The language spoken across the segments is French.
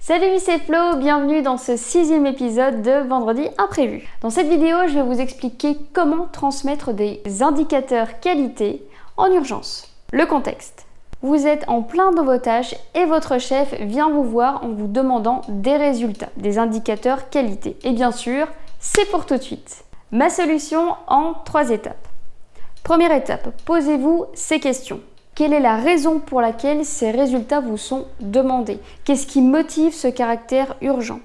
Salut, c'est Flo, bienvenue dans ce 6e épisode de Vendredi Imprévu. Dans cette vidéo, je vais vous expliquer comment transmettre des indicateurs qualité en urgence. Le contexte. Vous êtes en plein dans vos tâches et votre chef vient vous voir en vous demandant des résultats, des indicateurs qualité. Et bien sûr, c'est pour tout de suite. Ma solution en 3 étapes. Première étape, posez-vous ces questions. Quelle est la raison pour laquelle ces résultats vous sont demandés? Qu'est-ce qui motive ce caractère urgent?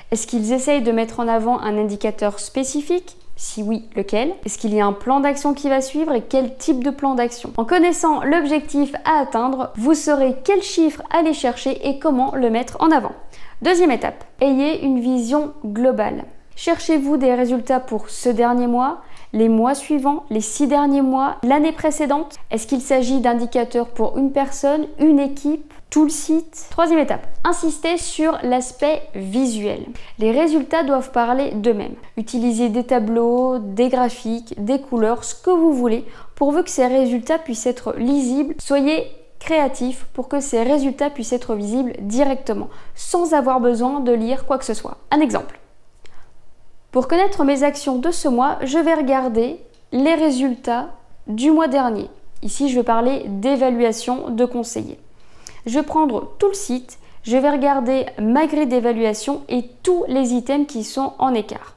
Est-ce qu'ils essayent de mettre en avant un indicateur spécifique? Si oui, lequel? Est-ce qu'il y a un plan d'action qui va suivre et quel type de plan d'action? En connaissant l'objectif à atteindre, vous saurez quel chiffre aller chercher et comment le mettre en avant. Deuxième étape, ayez une vision globale. Cherchez-vous des résultats pour ce dernier mois, les mois suivants, les 6 derniers mois, l'année précédente? Est-ce qu'il s'agit d'indicateurs pour une personne, une équipe, tout le site? Troisième étape, insistez sur l'aspect visuel. Les résultats doivent parler d'eux-mêmes. Utilisez des tableaux, des graphiques, des couleurs, ce que vous voulez, pourvu que ces résultats puissent être lisibles. Soyez créatif pour que ces résultats puissent être visibles directement, sans avoir besoin de lire quoi que ce soit. Un exemple. Pour connaître mes actions de ce mois, je vais regarder les résultats du mois dernier. Ici, je vais parler d'évaluation de conseillers. Je vais prendre tout le site, je vais regarder ma grille d'évaluation et tous les items qui sont en écart.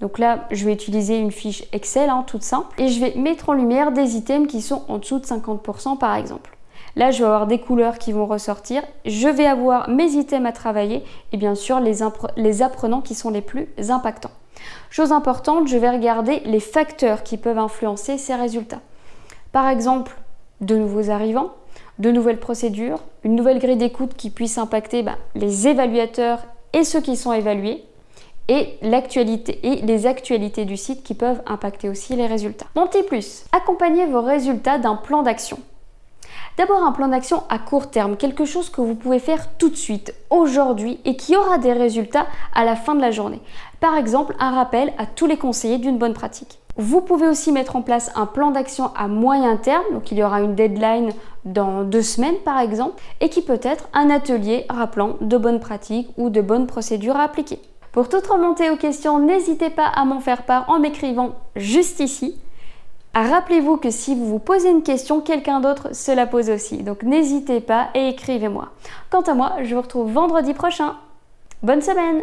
Donc là, je vais utiliser une fiche Excel, toute simple, et je vais mettre en lumière des items qui sont en dessous de 50% par exemple. Là, je vais avoir des couleurs qui vont ressortir, je vais avoir mes items à travailler et bien sûr les apprenants qui sont les plus impactants. Chose importante, je vais regarder les facteurs qui peuvent influencer ces résultats. Par exemple, de nouveaux arrivants, de nouvelles procédures, une nouvelle grille d'écoute qui puisse impacter les évaluateurs et ceux qui sont évalués, et l'actualité et les actualités du site qui peuvent impacter aussi les résultats. Mon petit plus, accompagnez vos résultats d'un plan d'action. D'abord un plan d'action à court terme, quelque chose que vous pouvez faire tout de suite, aujourd'hui, et qui aura des résultats à la fin de la journée. Par exemple, un rappel à tous les conseillers d'une bonne pratique. Vous pouvez aussi mettre en place un plan d'action à moyen terme, donc il y aura une deadline dans 2 semaines par exemple, et qui peut être un atelier rappelant de bonnes pratiques ou de bonnes procédures à appliquer. Pour toute remontée aux questions, n'hésitez pas à m'en faire part en m'écrivant juste ici. Rappelez-vous que si vous vous posez une question, quelqu'un d'autre se la pose aussi. Donc n'hésitez pas et écrivez-moi. Quant à moi, je vous retrouve vendredi prochain. Bonne semaine!